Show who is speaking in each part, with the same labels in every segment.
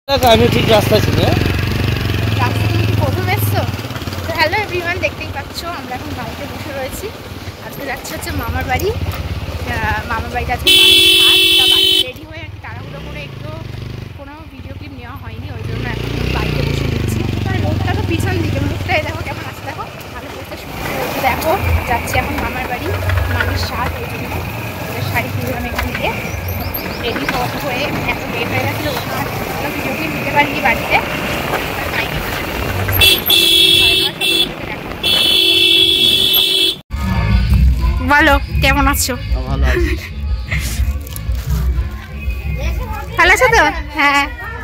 Speaker 1: আমি ঠিক রাস্তা ছিল
Speaker 2: রাস্তা তুমি কি প্রথম এসছো? তো হ্যালো এভরিওয়ান, দেখতেই পাচ্ছ আমরা এখন বাড়িতে বসে রয়েছি। আজকে যাচ্ছে হচ্ছে মামার বাড়ি। মামার বাড়িতে আজকে বাড়িতে রেডি হয়ে আর কি তাড়াহুড়ো করে একটু কোনো ভিডিও ক্লিপ নেওয়া হয়নি, ওই জন্য এখন বাড়িতে বসে নিচ্ছি। রোদটা তো পিছন দিকে, মুখটাই দেখো কেমন আছে, দেখো ভালো করতে শুরু দেখো। যাচ্ছি এখন মামার বাড়ি, মামির সাথ, ওই জন্য শাড়ি কিনলাম এখান থেকে রেডি হয়ে এত লেট হয়ে গেছিলো, কোনো ভিডিও ক্লিপ নিতে পারিনি বাড়িতে। বলো কেমন আছো?
Speaker 1: ভালো আছি।
Speaker 2: ভালো আছো তো? হ্যাঁ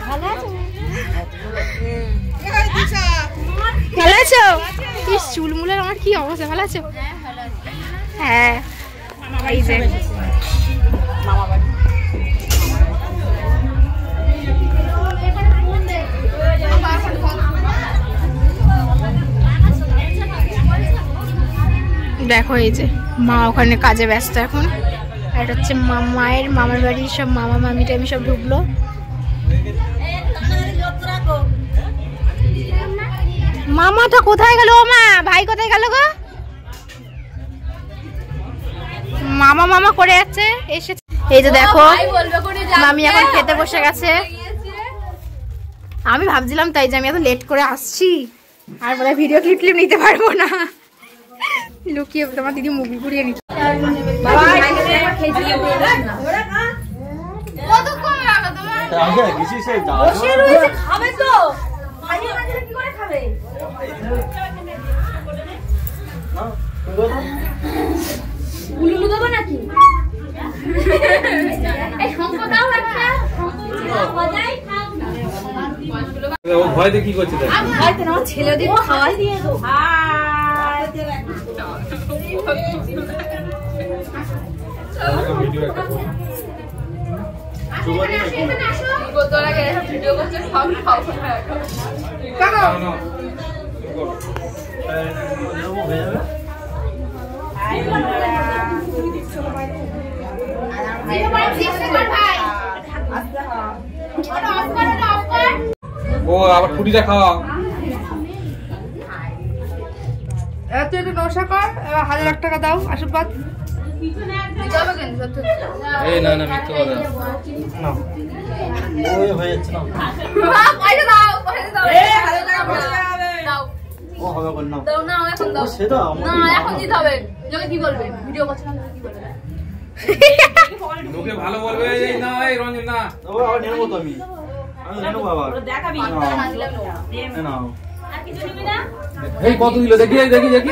Speaker 2: ভালো আছো। কি চুলমুলের আমার কি অবস্থা, ভালো আছো? হ্যাঁ এই যে মামা বাড়ি। দেখো এই যে মা ওখানে কাজে ব্যস্ত এখন। আর এটা হচ্ছে মায়ের মামার বাড়ির সব মামা মামি টাইমি সব ঢুকলো। মামাটা কোথায় গেল? ও মা, ভাই কোথায় গেল গো? মামা মামা করে যাচ্ছে, এসেছে। এই যে দেখো মামি এখন খেতে বসে গেছে। আমি ভাবছিলাম তাই যে আমি এত লেট করে আসছি আর বোধহয় ভিডিও ক্লিপ নিতে পারবো না, লুকিয়ে তোমার দিদি মুভি ঘুরিয়ে নিচ্ছে।
Speaker 1: কি করছে
Speaker 2: ছেলেদের খাওয়াই দিয়ে
Speaker 1: ও আবার ফুটিটা খাওয়া।
Speaker 2: তুই একটু নশা কর, 1000 টাকা দাও আশীর্বাদ।
Speaker 1: এই না না মিথ্যে কথা না, ওই হয়ে যাচ্ছে না।
Speaker 2: পয়সা দাও, পয়সা দাও। 1000 টাকা দাও।
Speaker 1: ও হবে কোন নাও?
Speaker 2: দাও না, এখন দাও।
Speaker 1: সেটা
Speaker 2: না এখন দিতে হবে। লোকে কি বলবে? ভিডিও করছ না, কি বলবে?
Speaker 1: লোকে ভালো বলবে। এই না এই রঞ্জন না, ও আবার নেবো তো আমি নেবো বাবা। দেখাবি না দিলাম না, আর কিছু নিবি না। এই কত দিল দেখি দেখি দেখি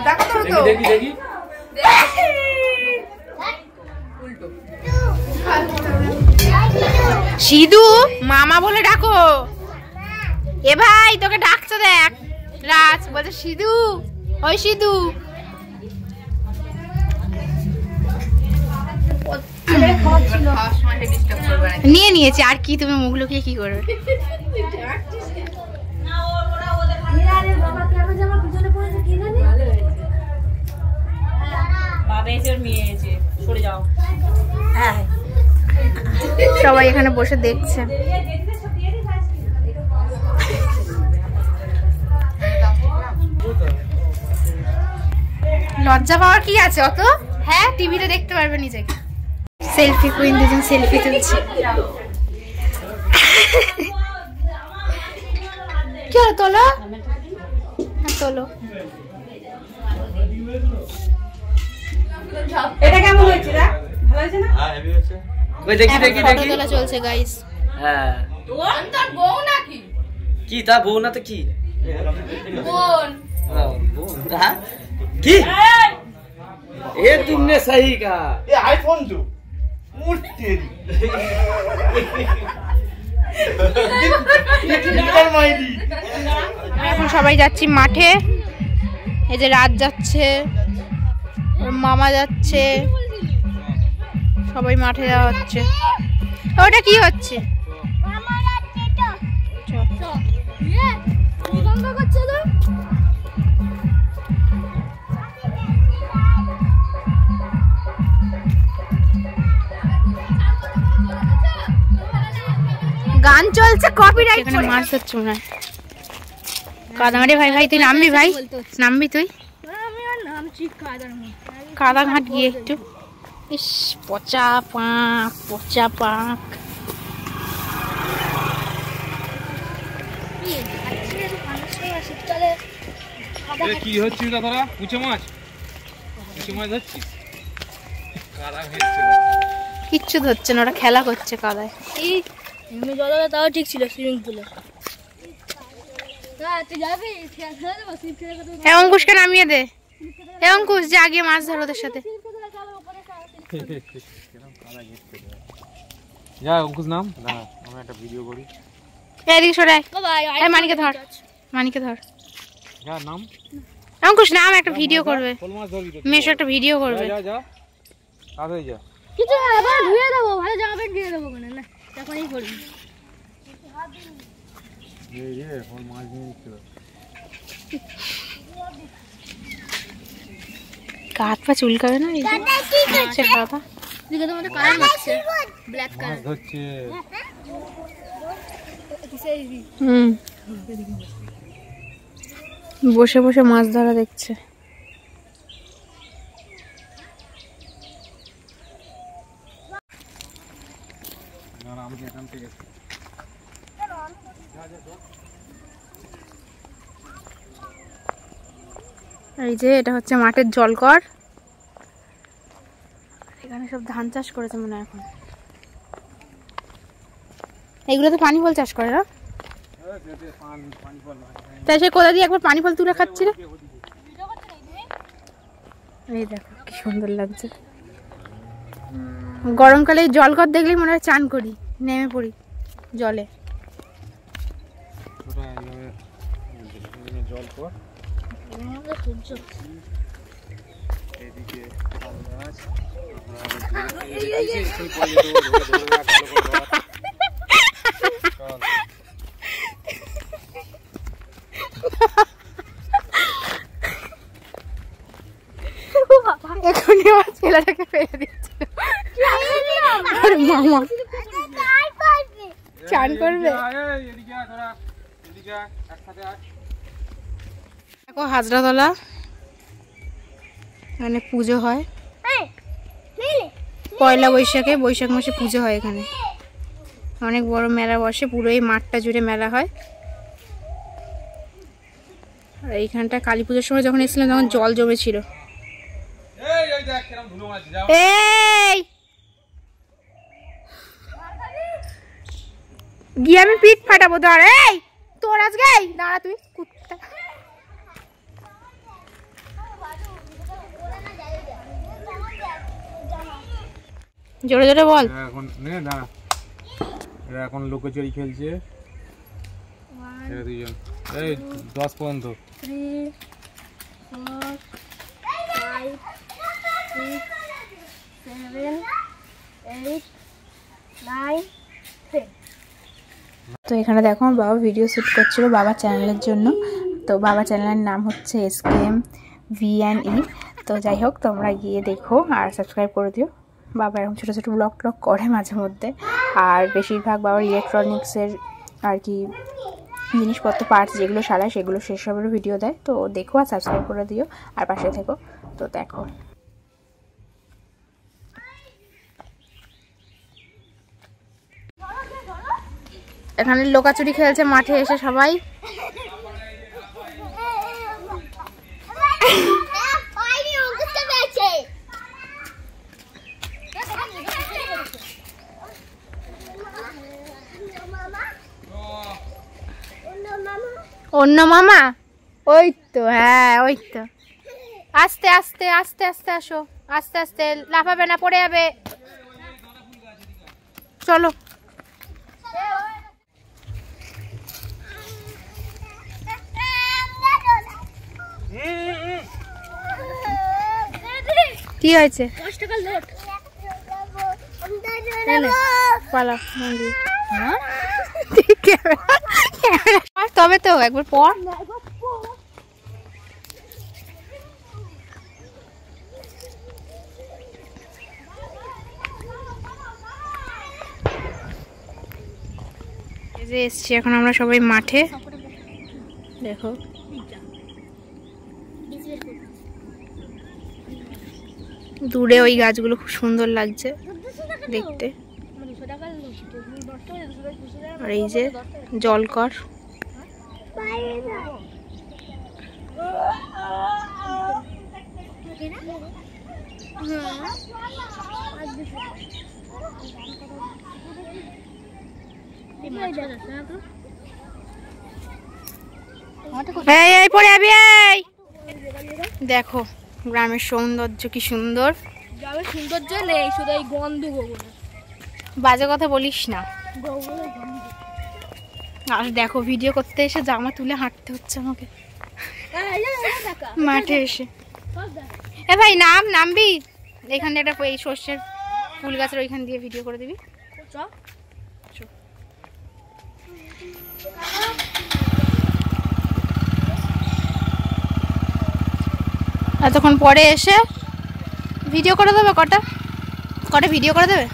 Speaker 2: দেখো তো
Speaker 1: দেখি দেখি
Speaker 2: উল্টো। সিধু মামা বলে ডাকো। এ ভাই তোকে ডাকছে, দেখ রাজ বলছে সিধু, ওই সিধু। নিয়ে নিয়েছে আর কি, তুমি মুখ লুকিয়ে কি করবে? সবাই এখানে বসে দেখছে। লজ্জা পাওয়ার কি আছে অত? হ্যাঁ টিভিতে দেখতে পারবে নিজেকে। সেলফি কুইন দুজন সেলফি তুলছে। কি হলো, তোলো তোলো।
Speaker 3: এটা কেমন হয়েছে রে? ভালো হয়েছে না?
Speaker 1: হ্যাঁ হেভি হচ্ছে। ওই দেখি দেখি দেখি
Speaker 2: ফটো তোলা চলছে গাইস।
Speaker 1: হ্যাঁ
Speaker 2: তোর বউ নাকি?
Speaker 1: কি তা বউ না তো কি
Speaker 2: বোন।
Speaker 1: বোন হ্যাঁ কি? ये तुमने सही कहा। ये आईफोन जो मूर्ति
Speaker 2: এখন সবাই যাচ্ছি মাঠে। এই যে রাত যাচ্ছে, ওর মামা যাচ্ছে, সবাই মাঠে যাওয়া হচ্ছে। ওটা কি হচ্ছে? গান চলছে কপিরাইট এখানে মাছ ধরছে মনে হয় কাদামারি ভাই ভাই তুই নামবি ভাই নামবি তুই আমি আর নামছি কাদা ঘাট গিয়ে একটু ইস পচা পাক
Speaker 1: কি হচ্ছে দাদা পুঁচে মাছ ধরছিস
Speaker 2: কিচ্ছু ধরছে না ওরা খেলা করছে কাদায়
Speaker 3: তাও ঠিক ছিল সুইমিং পুলে
Speaker 2: অঙ্কুশকে নামিয়ে দে অঙ্কুশ যা গিয়ে মাছ ধর ওদের সাথে
Speaker 1: যা অঙ্কুশ নাম না আমরা একটা ভিডিও করি
Speaker 2: এদিকে সরাই মানিকে ধর
Speaker 1: যা নাম
Speaker 2: অঙ্কুশ নাম একটা ভিডিও করবে মেশো একটা ভিডিও করবে
Speaker 1: যা তাড়াতাড়ি যা
Speaker 3: কিছু আবার ধুয়ে দেবো ভালো জামা প্যান্ট ধুয়ে দেবো কেন না তখনই করবি
Speaker 1: মাছ নিয়ে নিচ্ছিল
Speaker 2: কাঠ পা চুলকাবে না বসে বসে মাছ ধরা দেখছে এই যে এটা হচ্ছে মাঠের জলকর এখানে সব ধান চাষ করেছে মনে হয় এখন এগুলোতে পানি ফল চাষ করে না তাই সে কোথা দিয়ে একবার পানি ফল তুলে খাচ্ছিল এই দেখো কি সুন্দর লাগছে গরমকালে জলকর দেখলেই মনে হয় চান করি নেমে পড়ি জলে
Speaker 1: জলকর
Speaker 2: এখনই আমার ছেলেটাকে ফেলে দিচ্ছিল মামা চান করবে দেখো হাজরাতলা এখানে পুজো হয় পয়লা বৈশাখে বৈশাখ মাসে পুজো হয় এখানে অনেক বড় মেলা বসে পুরো এই মাঠটা জুড়ে মেলা হয় আর এইখানটা কালী পুজোর সময় যখন এসেছিলাম তখন জল জমেছিল এই গিয়ে আমি পিঠ ফাটাবো ধর এই তোর আজকে দাঁড়া তুই কুত্তা জোরে জোরে বল
Speaker 1: এখন নে না এরা এখন লুকোচুরি খেলছে এরা দুইজন এই 10 পর্যন্ত
Speaker 3: 3 4 5 6 7 8 9 10
Speaker 2: তো এখানে দেখো আমার বাবা ভিডিও শ্যুট করছিল বাবার চ্যানেলের জন্য তো বাবার চ্যানেলের নাম হচ্ছে SKM V&E তো যাই হোক তোমরা গিয়ে দেখো আর সাবস্ক্রাইব করে দিও বাবা এরকম ছোটো ছোটো ব্লগ করে মাঝে মধ্যে আর বেশিরভাগ বাবার ইলেকট্রনিক্সের আর কি জিনিসপত্র পার্টস যেগুলো সারায় সেগুলো সেসবেরও ভিডিও দেয় তো দেখো আর সাবস্ক্রাইব করে দিও আর পাশে থেকো তো দেখো এখানে লোকাচুরি খেলছে মাঠে এসে সবাই অন্য মামা ওই তো হ্যাঁ ওই তো আস্তে আস্তে আস্তে আস্তে আসো আস্তে আস্তে লাফাবে না পড়ে যাবে চলো কি হয়েছে তবে তো একবার পর এই যে এসছি এখন আমরা সবাই মাঠে, দেখো দূরে ওই গাছগুলো খুব সুন্দর লাগছে দেখতে। আর এই যে জলকর, দেখো গ্রামের সৌন্দর্য কি সুন্দর।
Speaker 3: গ্রামের সৌন্দর্য নেই, শুধু এই গন্ধ গোবর।
Speaker 2: বাজে কথা বলিস না। আর দেখো ভিডিও করতে এসে জামা তুলে হাঁটতে হচ্ছে আমাকে মাঠে এসে। এ ভাই নামবি এখান দিয়ে একটা এই সর্ষের ফুল গাছের ওইখান দিয়ে ভিডিও করে দিবি। এতক্ষণ পরে এসে ভিডিও করে দেবে, কটা ভিডিও করে দেবে।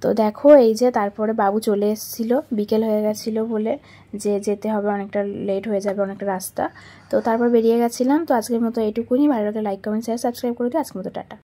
Speaker 2: তো দেখো এই যে তারপরে বাবু চলে এসেছিলো, বিকেল হয়ে গেছিলো বলে যে যেতে হবে, অনেকটা লেট হয়ে যাবে, অনেকটা রাস্তা। তো তারপর বেরিয়ে গেছিলাম। তো আজকের মতো এইটুকুনি, ভালো লাগলে লাইক কমেন্ট শেয়ার সাবস্ক্রাইব করে দিও। আজকের মতো টাটা।